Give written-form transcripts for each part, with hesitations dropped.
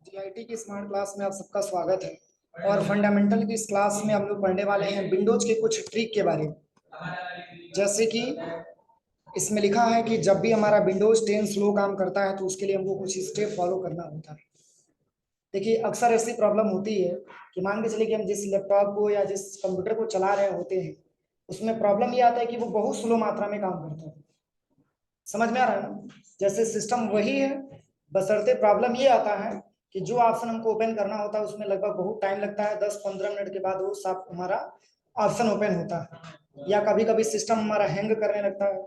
GIT की smart class में आप सबका स्वागत है। और फंडामेंटल की इस क्लास में हम लोग पढ़ने वाले हैं विंडोज के कुछ ट्रिक के बारे में। जैसे कि इसमें लिखा है कि जब भी हमारा विंडोज 10 स्लो काम करता है तो उसके लिए हमको कुछ स्टेप फॉलो करना होता है। देखिए, अक्सर ऐसी प्रॉब्लम होती है कि मान के चलिए कि हम जिस लैपटॉप को या जिस कंप्यूटर को चला रहे होते हैं उसमें प्रॉब्लम ये आता है कि वो बहुत स्लो मात्रा में काम करता है। समझ में आ रहा है ना? जैसे सिस्टम वही है, बशर्ते प्रॉब्लम ये आता है कि जो ऑप्शन हमको ओपन करना होता है उसमें लगभग बहुत टाइम लगता है। 10-15 मिनट के बाद वो सब हमारा ऑप्शन ओपन होता है, या कभी कभी सिस्टम हमारा हैंग करने लगता है।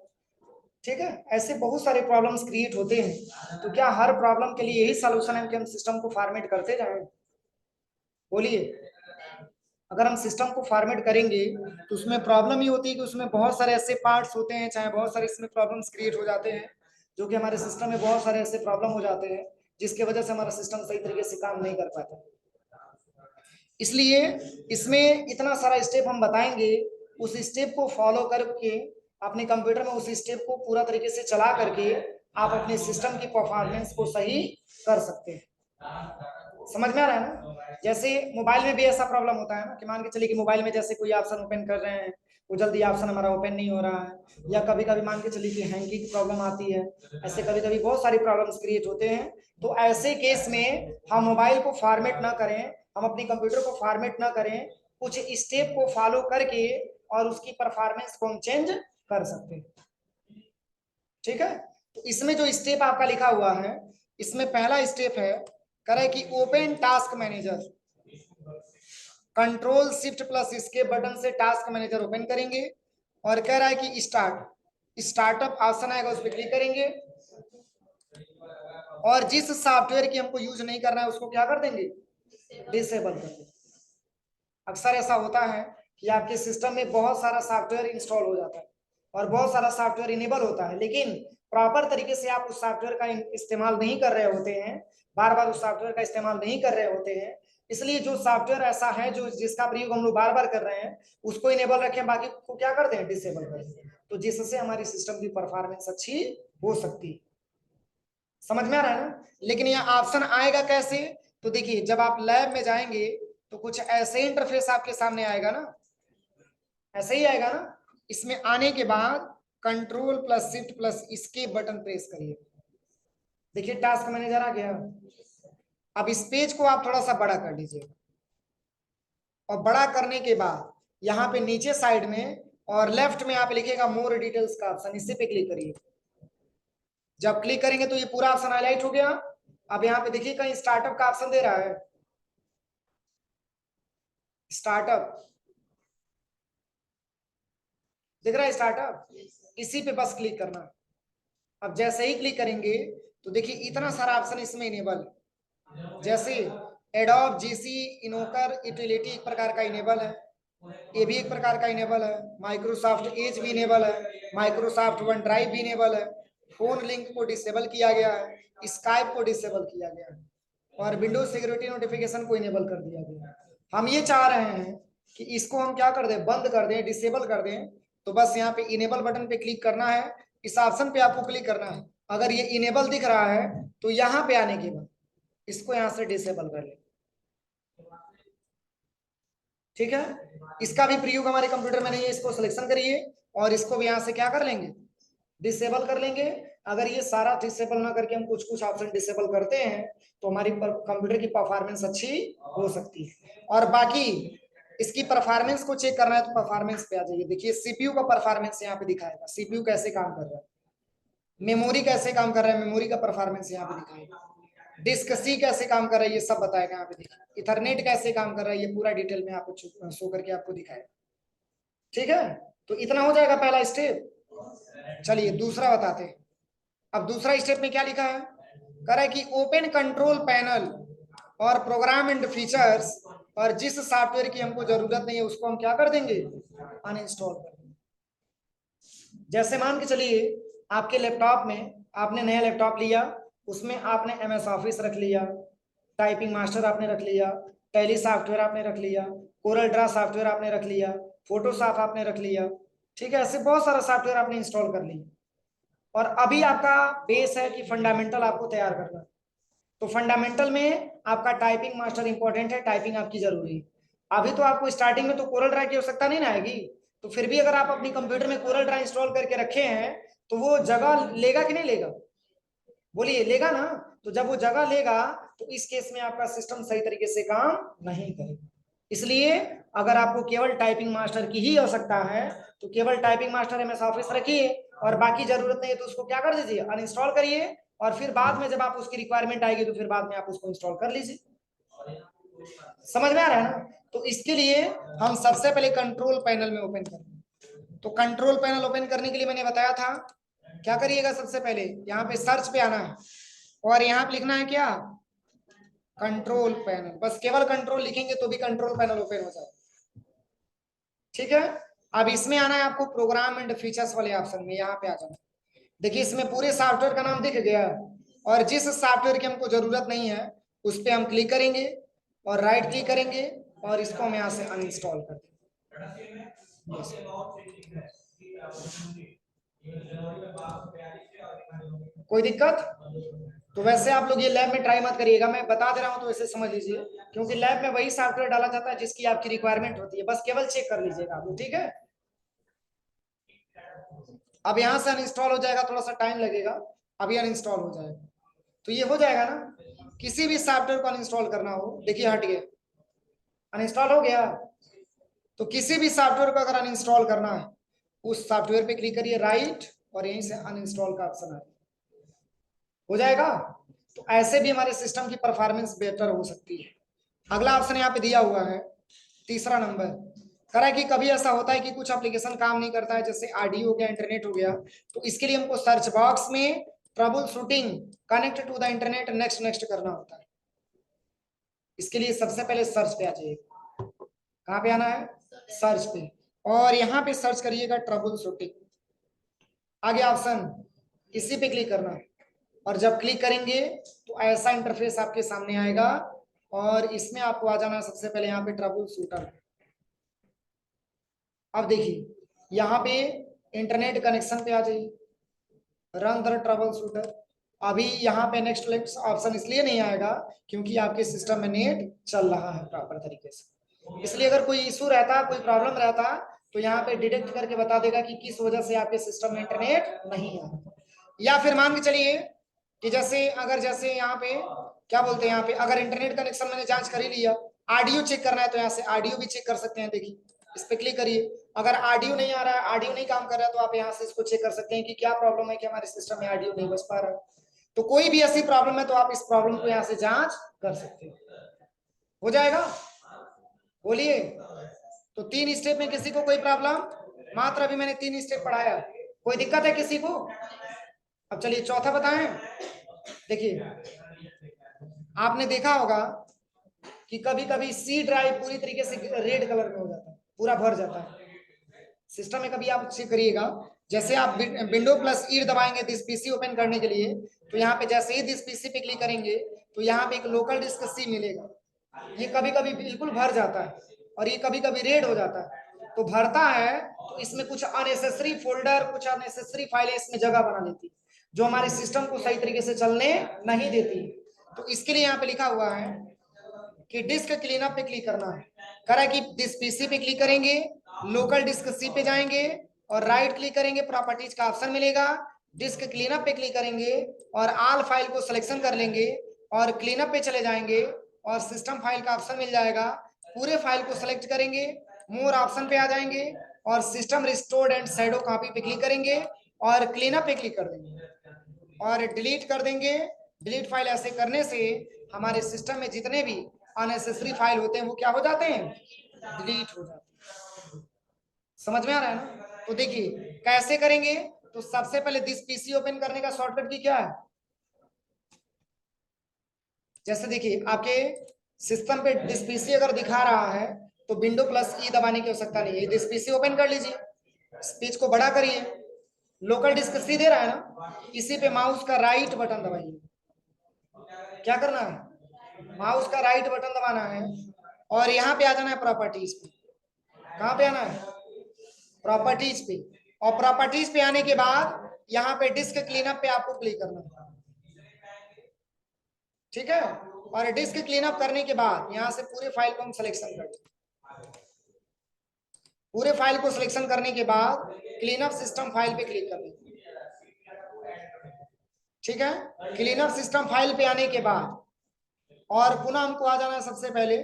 ठीक है, ऐसे बहुत सारे प्रॉब्लम्स क्रिएट होते हैं। तो क्या हर प्रॉब्लम के लिए यही सॉल्यूशन है कि हम सिस्टम को फॉर्मेट करते जाएं? बोलिए। अगर हम सिस्टम को फॉर्मेट करेंगे तो उसमें प्रॉब्लम ही होती है कि उसमें बहुत सारे ऐसे पार्ट्स होते हैं, चाहे बहुत सारे इसमें प्रॉब्लम्स क्रिएट हो जाते हैं, जो कि हमारे सिस्टम में बहुत सारे ऐसे प्रॉब्लम हो जाते हैं जिसके वजह से हमारा सिस्टम सही तरीके से काम नहीं कर पाता। इसलिए इसमें इतना सारा स्टेप हम बताएंगे, उस स्टेप को फॉलो करके अपने कंप्यूटर में उस स्टेप को पूरा तरीके से चला करके आप अपने सिस्टम की परफॉर्मेंस को सही कर सकते हैं। समझ में आ रहा है ना? जैसे मोबाइल में भी ऐसा प्रॉब्लम होता है ना कि मान के चलिए कि मोबाइल में जैसे कोई ऑप्शन ओपन कर रहे हैं, वो जल्दी ऑप्शन हमारा ओपन नहीं हो रहा है, या कभी कभी मान के चलिए कि हैंगिंग की प्रॉब्लम आती है। ऐसे कभी कभी बहुत सारी प्रॉब्लम्स क्रिएट होते हैं। तो ऐसे केस में हम मोबाइल को फॉर्मेट ना करें, हम अपने कंप्यूटर को फॉर्मेट ना करें, कुछ स्टेप को फॉलो करके और उसकी परफॉर्मेंस को हम चेंज कर सकते हैं। ठीक है, तो इसमें जो स्टेप आपका लिखा हुआ है, इसमें पहला स्टेप है, करे कि open task manager. Control shift plus इसके बटन से टास्क मैनेजर ओपन करेंगे और कह रहा है कि स्टार्टअप ऑप्शन आएगा, उस पर क्लिक करेंगे और जिस सॉफ्टवेयर की हमको यूज नहीं करना है उसको क्या कर देंगे, डिसेबल कर देंगे। अक्सर ऐसा होता है कि आपके सिस्टम में बहुत सारा सॉफ्टवेयर इंस्टॉल हो जाता है और बहुत सारा सॉफ्टवेयर इनेबल होता है, लेकिन प्रॉपर तरीके से आप उस सॉफ्टवेयर का इस्तेमाल नहीं कर रहे होते हैं, बार बार उस सॉफ्टवेयर का इस्तेमाल नहीं कर रहे होते हैं। इसलिए जो सॉफ्टवेयर ऐसा है जो जिसका प्रयोग हम लोग बार बार कर रहे हैं उसको इनेबल रखें, बाकी को क्या करते हैं, डिसेबल कर दें, तो जिससे हमारी सिस्टम की परफॉर्मेंस अच्छी हो सकती है। समझ में आ रहा है ना? लेकिन यहाँ ऑप्शन आएगा कैसे? तो देखिए, जब आप लैब में जाएंगे तो कुछ ऐसे इंटरफेस आपके सामने आएगा ना, ऐसे ही आएगा ना। इसमें आने के बाद कंट्रोल प्लस शिफ्ट प्लस इसके बटन प्रेस करिए। देखिए टास्क मैनेजर आ गया। अब इस पेज को आप थोड़ा सा बड़ा कर लीजिए और बड़ा करने के बाद यहाँ पे नीचे साइड में और लेफ्ट में आप लिखेगा मोर डिटेल्स का ऑप्शन, इसी पे क्लिक करिए। जब क्लिक करेंगे तो ये पूरा ऑप्शन हाईलाइट हो गया। अब यहाँ पे देखिए कहीं स्टार्टअप का ऑप्शन दे रहा है, स्टार्टअप दिख रहा है, स्टार्टअप, इसी पे बस क्लिक करना। अब जैसे ही क्लिक करेंगे तो देखिए इतना सारा ऑप्शन इसमें इनेबल है। जैसे एडोब जीसी इनोकर यूटिलिटी एक प्रकार का इनेबल है, ये भी एक प्रकार का इनेबल है। माइक्रोसॉफ्ट एज भी इनेबल है, माइक्रोसॉफ्ट वन ड्राइव भी इनेबल है। फोन लिंक को डिसेबल किया गया है, स्काइप को डिसेबल किया गया है और विंडोज सिक्योरिटी नोटिफिकेशन को इनेबल कर दिया गया है। हम ये चाह रहे हैं कि इसको हम क्या कर दें, बंद कर दें, डिसेबल कर दें। तो बस यहाँ पे इनेबल बटन पे क्लिक करना है, इस ऑप्शन पे आपको क्लिक करना है। अगर ये इनेबल दिख रहा है तो यहाँ पे आने के बाद इसको यहाँ से डिसेबल कर ले। ठीक है, इसका भी प्रयोग हमारे कंप्यूटर में नहीं है, इसको सिलेक्शन करिए और इसको भी यहाँ से क्या कर लेंगे, डिसेबल कर लेंगे। अगर ये सारा डिसेबल ना करके हम कुछ कुछ ऑप्शन डिसेबल करते हैं तो हमारी कंप्यूटर की परफॉर्मेंस अच्छी हो सकती है। और बाकी इसकी परफॉर्मेंस को चेक करना है तो परफॉर्मेंस पे आ जाइए। देखिए सीपीयू का परफॉर्मेंस यहाँ पे दिखाएगा, सीपीयू कैसे काम कर रहा है, मेमोरी कैसे काम कर रहा है, मेमोरी का परफॉर्मेंस यहाँ पे दिखाएगा, डिस्क सी कैसे काम कर रहा है ये सब बताएगा यहाँ पे। देखिए इथरनेट कैसे काम कर रहा है ये पूरा डिटेल में आपको शो करके आपको दिखाएगा। ठीक है, तो इतना हो जाएगा पहला स्टेप। चलिए दूसरा बताते हैं। अब दूसरा स्टेप में क्या लिखा है, कह रहा है कि ओपन कंट्रोल पैनल और प्रोग्राम एंड फीचर्स, और जिस सॉफ्टवेयर की हमको जरूरत नहीं है उसको हम क्या कर देंगे, अनइंस्टॉल कर देंगे। जैसे मान के चलिए आपके लैपटॉप में आपने नया लैपटॉप लिया, उसमें आपने एमएस ऑफिस रख लिया, टाइपिंग मास्टर आपने रख लिया, टैली सॉफ्टवेयर आपने रख लिया, कोरल ड्रा सॉफ्टवेयर आपने रख लिया, फोटोशॉप आपने रख लिया। ठीक है, ऐसे बहुत सारा सॉफ्टवेयर आपने इंस्टॉल कर लिया और अभी आपका बेस है कि फंडामेंटल आपको तैयार करना है। तो फंडामेंटल में आपका टाइपिंग मास्टर इंपॉर्टेंट है, टाइपिंग आपकी जरूरी है। अभी तो आपको स्टार्टिंग में तो कोरल ड्रा की आवश्यकता नहीं ना आएगी, तो फिर भी अगर आप अपनी कंप्यूटर में कोरल ड्रा इंस्टॉल करके रखे हैं तो वो जगह लेगा कि नहीं लेगा? बोलिए, लेगा ना? तो जब वो जगह लेगा तो इस केस में आपका सिस्टम सही तरीके से काम नहीं करेगा। इसलिए अगर आपको केवल टाइपिंग मास्टर की ही आवश्यकता है तो केवल टाइपिंग मास्टर एमएस ऑफिस रखिए, और बाकी जरूरत नहीं है तो उसको क्या कर दीजिए, अनइंस्टॉल करिए, और फिर बाद में जब आप उसकी रिक्वायरमेंट आएगी तो फिर बाद में आप उसको इंस्टॉल कर लीजिए। समझ में आ रहा है ना? तो इसके लिए हम सबसे पहले कंट्रोल पैनल में ओपन करेंगे। तो कंट्रोल पैनल ओपन करने के लिए मैंने बताया था क्या करिएगा, सबसे पहले यहाँ पे सर्च पे आना है और यहाँ पे लिखना है क्या, कंट्रोल पैनल। बस केवल कंट्रोल लिखेंगे तो भी कंट्रोल पैनल ओपन हो जाएगा। ठीक है, अब इसमें आना है आपको प्रोग्राम एंड फीचर्स वाले ऑप्शन में, यहाँ पे आ जाना। देखिए इसमें पूरे सॉफ्टवेयर का नाम दिख गया, और जिस सॉफ्टवेयर की हमको जरूरत नहीं है उस पर हम क्लिक करेंगे और राइट क्लिक करेंगे और इसको हम यहाँ से अनइंस्टॉल कर देंगे। कोई दिक्कत? तो वैसे आप लोग ये लैब में ट्राई मत करिएगा, मैं बता दे रहा हूँ तो वैसे समझ लीजिए, क्योंकि लैब में वही सॉफ्टवेयर डाला जाता है जिसकी आपकी रिक्वायरमेंट होती है, बस केवल चेक कर लीजिएगा आप लोग। ठीक है, अब यहाँ से अनइंस्टॉल हो जाएगा, थोड़ा सा टाइम लगेगा, अभी अनइंस्टॉल हो जाएगा। तो ये हो जाएगा ना, किसी भी सॉफ्टवेयर को अनइंस्टॉल करना हो, देखिए हट गया, अनइंस्टॉल हो गया। तो किसी भी सॉफ्टवेयर को अगर अनइंस्टॉल करना है उस सॉफ्टवेयर पे क्लिक करिए राइट, और यहीं से अनइंस्टॉल का ऑप्शन है, हो जाएगा। तो ऐसे भी हमारे सिस्टम की परफॉर्मेंस बेहतर हो सकती है। अगला ऑप्शन यहाँ पे दिया हुआ है, तीसरा नंबर, कह रहा है कि कभी ऐसा होता है कि कुछ एप्लीकेशन काम नहीं करता है, जैसे ऑडियो हो गया, इंटरनेट हो गया, तो इसके लिए हमको सर्च बॉक्स में troubleshooting connect to the internet next next करना होता है। इसके लिए सबसे पहले सर्च पे आ जाइएगा, कहाँ पे आना है, सर्च पे, और यहाँ पे सर्च करिएगा ट्रबल शूटिंग, आगे ऑप्शन इसी पे क्लिक करना है, और जब क्लिक करेंगे तो ऐसा इंटरफेस आपके सामने आएगा, और इसमें आपको आ जाना सबसे पहले यहाँ पे ट्रबल शूटर। अब देखिए यहाँ पे इंटरनेट कनेक्शन पे आ जाइए, रन द ट्रबल शूटर। अभी यहाँ पे नेक्स्ट नेक्स्ट ऑप्शन इसलिए नहीं आएगा क्योंकि आपके सिस्टम में नेट चल रहा है प्रॉपर तरीके से, इसलिए अगर कोई इशू रहता, कोई प्रॉब्लम रहता तो यहाँ पे डिटेक्ट करके बता देगा कि किस वजह से आपके सिस्टम में इंटरनेट नहीं आ रहा। या फिर मान के चलिए कि जैसे यहाँ पे क्या बोलते हैं, यहाँ पे अगर इंटरनेट कनेक्शन मैंने जांच कर ही लिया, ऑडियो चेक करना है तो यहाँ से ऑडियो भी चेक कर सकते हैं। देखिए इस पे क्लिक करिए, अगर ऑडियो नहीं आ रहा है, ऑडियो नहीं काम कर रहा है, तो आप यहाँ से इसको चेक कर सकते हैं कि क्या प्रॉब्लम है कि हमारे सिस्टम में ऑडियो नहीं बज पा रहा है। तो कोई भी ऐसी प्रॉब्लम है तो आप इस प्रॉब्लम को यहाँ से जांच कर सकते हो, हो जाएगा। बोलिए, तो 3 स्टेप में किसी को कोई प्रॉब्लम? मात्र अभी मैंने 3 स्टेप पढ़ाया, कोई दिक्कत है किसी को? अब चलिए चौथा बताएं। देखिए आपने देखा होगा कि कभी कभी सी ड्राइव पूरी तरीके से रेड कलर में हो जाता है, पूरा भर जाता है सिस्टम में। कभी आप चेक करिएगा, जैसे आप विंडो प्लस ई दबाएंगे दिस पीसी ओपन करने के लिए, तो यहाँ पे जैसे ही दिस पीसी पे क्लिक करेंगे तो यहाँ पे एक लोकल डिस्क सी मिलेगा, ये कभी कभी बिल्कुल भर जाता है और ये कभी कभी रेड हो जाता है। तो भरता है तो इसमें कुछ अननेसेसरी फोल्डर, कुछ अननेसेसरी फाइलें इसमें जगह बना लेती, जो हमारे सिस्टम को सही तरीके से चलने नहीं देती। तो इसके लिए यहाँ पे लिखा हुआ है कि डिस्क क्लीनअप पे क्लिक करना है, कह रहा है कि दिस पीसी पे क्लिक करेंगे, लोकल डिस्क सी पे जाएंगे और राइट क्लिक करेंगे, प्रॉपर्टीज का ऑप्शन मिलेगा, डिस्क क्लीनअप पे क्लिक करेंगे और ऑल फाइल को सिलेक्शन कर लेंगे और क्लीनअप पे चले जाएंगे और सिस्टम फाइल का ऑप्शन मिल जाएगा, पूरे फाइल को सिलेक्ट करेंगे, मोर ऑप्शन पे आ जाएंगे और system restored and shadow copy पे क्लिक करेंगे और क्लीनअप पे क्लिक कर देंगे और डिलीट कर देंगे। डिलीट फाइल ऐसे करने से हमारे सिस्टम में जितने भी अननेसेसरी फाइल होते हैं वो क्या हो जाते हैं, डिलीट हो जाते हैं। समझ में आ रहा है ना? तो देखिए कैसे करेंगे, तो सबसे पहले दिस पीसी ओपन करने का शॉर्टकट की क्या है, जैसे देखिए आपके सिस्टम पे दिस पीसी अगर दिखा रहा है तो विंडो प्लस ई दबाने की आवश्यकता नहीं है, दिस पीसी ओपन कर लीजिए, स्पीच को बड़ा करिए, लोकल डिस्क सी दे रहा है ना, इसी पे माउस का राइट बटन दबाइए, क्या करना है, माउस का राइट बटन दबाना है और यहाँ पे आ जाना है प्रॉपर्टीज पे, कहाँ पे आना है, प्रॉपर्टीज पे, और प्रॉपर्टीज पे आने के बाद यहाँ पे डिस्क क्लीनअप पे आपको क्लिक करना है। ठीक है। और डिस्क क्लीन अप करने के बाद यहाँ से पूरे फाइल को हम सिलेक्शन कर लें। पूरे फाइल को सिलेक्शन करने के बाद क्लीन अप सिस्टम फाइल पे क्लिक कर लें। ठीक है, क्लीन अप सिस्टम फाइल पे आने के बाद और पुनः हमको आ जाना है सबसे पहले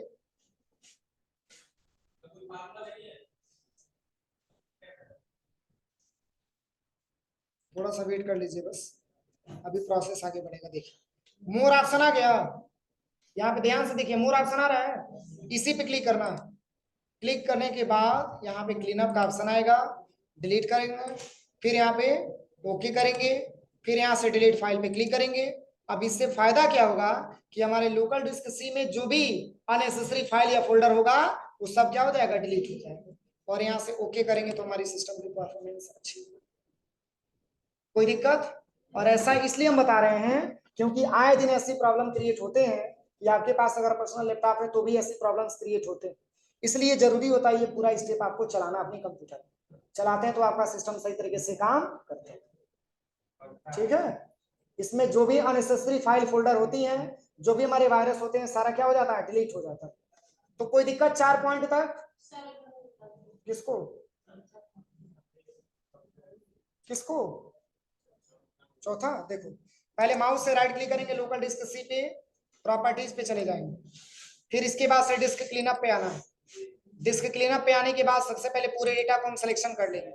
थोड़ा सा वेट कर लीजिए बस, अभी प्रोसेस आगे बढ़ेगा। देखिए मोर ऑप्शन आ गया, यहाँ पे ध्यान से देखिए मोर ऑप्शन आ रहा है, इसी पे क्लिक करना है। क्लिक करने के बाद यहाँ पे क्लीन अप का ऑप्शन आएगा, डिलीट करेंगे, फिर यहाँ पे ओके करेंगे, फिर यहाँ से डिलीट फाइल पे क्लिक करेंगे। अब इससे फायदा क्या होगा कि हमारे लोकल डिस्क सी में जो भी अननेसेसरी फाइल या फोल्डर होगा वो सब क्या हो जाएगा, डिलीट हो जाएगा। और यहाँ से ओके करेंगे तो हमारी सिस्टम की परफॉर्मेंस अच्छी होगी। कोई दिक्कत? और ऐसा इसलिए हम बता रहे हैं क्योंकि आए दिन ऐसी प्रॉब्लम क्रिएट होते हैं कि आपके पास अगर पर्सनल लैपटॉप है तो भी ऐसी प्रॉब्लम्स क्रिएट होते हैं। इसलिए जरूरी होता है ये पूरा स्टेप आपको चलाना अपने कंप्यूटर में। चलाते हैं तो आपका सिस्टम सही तरीके से काम करते हैं। ठीक है, इसमें जो भी अननेसेसरी फाइल फोल्डर होती हैं, जो भी हमारे वायरस होते हैं, सारा क्या हो जाता है, डिलीट हो जाता है। तो कोई दिक्कत 4 पॉइंट तक? किसको किसको? चौथा देखो, पहले माउस से राइट क्लिक करेंगे, लोकल डिस्क सी पे प्रॉपर्टीज पे चले जाएंगे, फिर इसके बाद से डिस्क क्लीनअप पे आना है। डिस्क क्लीनअप पे आने के बाद सबसे पहले पूरे डेटा को हम सिलेक्शन कर लेंगे।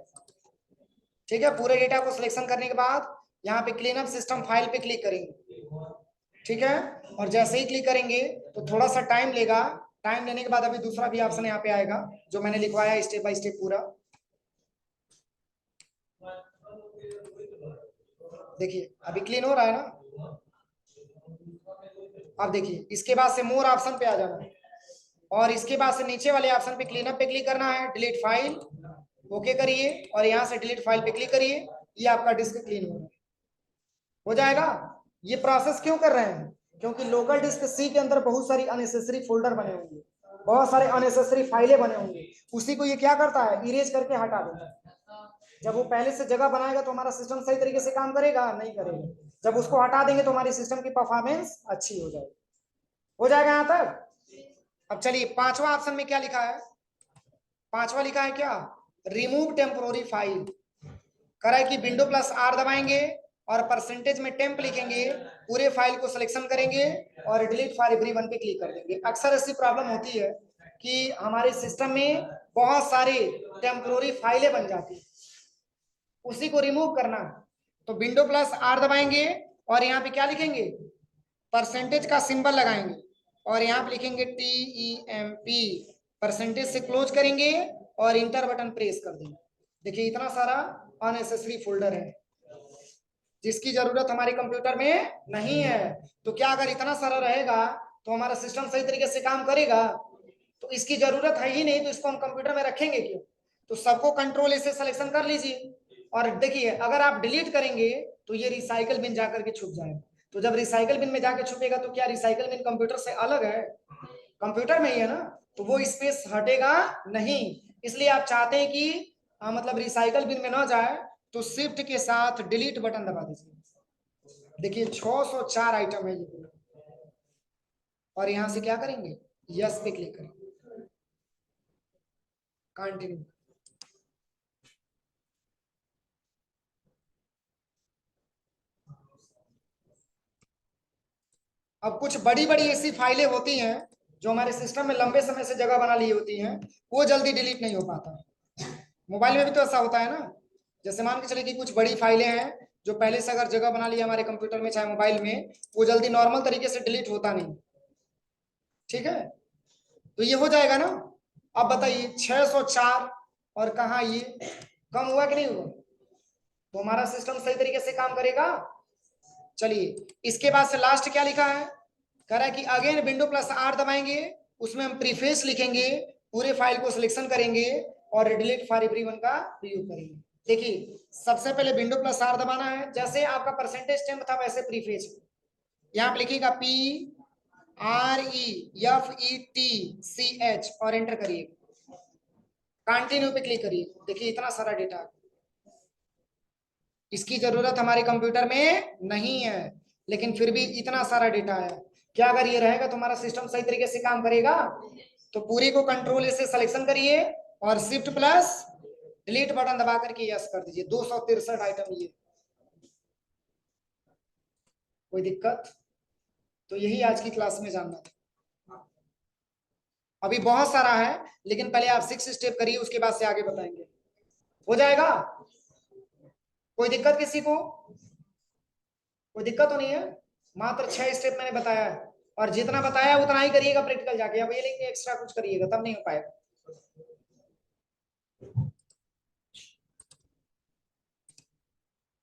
ठीक है, पूरे डेटा को सिलेक्शन करने के बाद यहाँ पे क्लीनअप सिस्टम फाइल पे क्लिक करेंगे। ठीक है, और जैसे ही क्लिक करेंगे तो थोड़ा सा टाइम लेगा। टाइम लेने के बाद अभी दूसरा भी ऑप्शन यहाँ पे आएगा जो मैंने लिखवाया स्टेप बाय स्टेप पूरा। देखिए अभी क्लीन हो रहा है ना। अब देखिए इसके बाद से मोर ऑप्शन पे आ जाना है और इसके बाद से नीचे वाले ऑप्शन पे क्लीनअप पे क्लिक करना है, डिलीट फाइल ओके करिए और यहाँ से डिलीट फाइल पे क्लिक करिए। ये आपका डिस्क क्लीन हो जाएगा। ये प्रोसेस क्यों कर रहे हैं? क्योंकि लोकल डिस्क सी के अंदर बहुत सारी अननेसेसरी फोल्डर बने होंगे, बहुत सारे अननेसेसरी फाइलें बने होंगे, उसी को ये क्या करता है, इरेज करके हटा देता है। जब वो पहले से जगह बनाएगा तो हमारा सिस्टम सही तरीके से काम करेगा? नहीं करेगा। जब उसको हटा देंगे तो हमारी सिस्टम की परफॉर्मेंस अच्छी हो जाएगी। हो जाएगा यहाँ तक? अब चलिए पांचवा ऑप्शन में क्या लिखा है, पांचवा लिखा है क्या, रिमूव टेम्पोररी फाइल। करा है कि विंडो प्लस आर दबाएंगे और परसेंटेज में टेम्प लिखेंगे, पूरे फाइल को सिलेक्शन करेंगे और डिलीट फॉर एवरीवन पे क्लिक कर देंगे। अक्सर ऐसी प्रॉब्लम होती है कि हमारे सिस्टम में बहुत सारे टेम्पोररी फाइलें बन जाती है, उसी को रिमूव करना है। तो विंडो प्लस आर दबाएंगे और यहाँ पे क्या लिखेंगे, परसेंटेज का सिंबल लगाएंगे और यहाँ पे लिखेंगे TEMP, परसेंटेज से क्लोज करेंगे और इंटर बटन प्रेस कर देंगे। देखिए इतना सारा अननेसेसरी फोल्डर है जिसकी जरूरत हमारे कंप्यूटर में नहीं है। तो क्या अगर इतना सारा रहेगा तो हमारा सिस्टम सही तरीके से काम करेगा? तो इसकी जरूरत है ही नहीं, तो इसको हम कंप्यूटर में रखेंगे क्यों? तो सबको कंट्रोल इसे सिलेक्शन कर लीजिए और देखिए अगर आप डिलीट करेंगे तो ये रिसाइकल बिन जाकर के छुप जाएगा। तो जब रिसाइकल बिन में जाकर छुपेगा तो क्या रिसाइकल बिन कंप्यूटर से अलग है? कंप्यूटर में ही है ना, तो वो स्पेस हटेगा नहीं। इसलिए आप चाहते हैं कि मतलब रिसाइकल बिन में ना जाए तो शिफ्ट के साथ डिलीट बटन दबा दीजिए। देखिए 604 आइटम है ये, और यहां से क्या करेंगे, यस पे क्लिक करेंगे, कंटिन्यू। अब कुछ बड़ी बड़ी ऐसी फाइलें होती हैं जो हमारे सिस्टम में लंबे समय से जगह बना ली होती हैं, वो जल्दी डिलीट नहीं हो पाता। मोबाइल में भी तो ऐसा होता है ना, जैसे मान के चले कि कुछ बड़ी फाइलें हैं जो पहले से अगर जगह बना ली हमारे कंप्यूटर में चाहे मोबाइल में, वो जल्दी नॉर्मल तरीके से डिलीट होता नहीं। ठीक है, तो ये हो जाएगा ना। अब बताइए 604 और कहा ये कम हुआ कि नहीं हुआ? तो हमारा सिस्टम सही तरीके से काम करेगा। चलिए इसके बाद से लास्ट क्या लिखा है, कह रहा है कि अगेन विंडो प्लस आर दबाएंगे, उसमें हम प्रीफेस लिखेंगे, पूरे फाइल को सिलेक्शन करेंगे और डिलीट फॉर एवरीवन का प्रयोग करेंगे। देखिए सबसे पहले विंडो प्लस आर दबाना है, जैसे आपका परसेंटेज टेम्प था वैसे प्रीफेस, यहाँ पे लिखिएगा PREFETCH और एंटर करिए, कंटिन्यू पे क्लिक करिए। देखिए इतना सारा डेटा, इसकी जरूरत हमारे कंप्यूटर में नहीं है लेकिन फिर भी इतना सारा डेटा है। क्या अगर ये रहेगा तो हमारा सिस्टम सही तरीके से काम करेगा? तो पूरी को कंट्रोल से सिलेक्शन करिए और शिफ्ट प्लस डिलीट बटन दबा करके यस कर दीजिए। 263 आइटम ये। कोई दिक्कत? तो यही आज की क्लास में जानना था। अभी बहुत सारा है, लेकिन पहले आप 6 स्टेप करिए, उसके बाद से आगे बताएंगे। हो जाएगा? कोई दिक्कत किसी को? कोई दिक्कत तो नहीं है? मात्र 6 स्टेप मैंने बताया है, और जितना बताया उतना ही करिएगा प्रैक्टिकल जाके। अब ये लेंगे एक्स्ट्रा कुछ करिएगा तब नहीं हो पाएगा।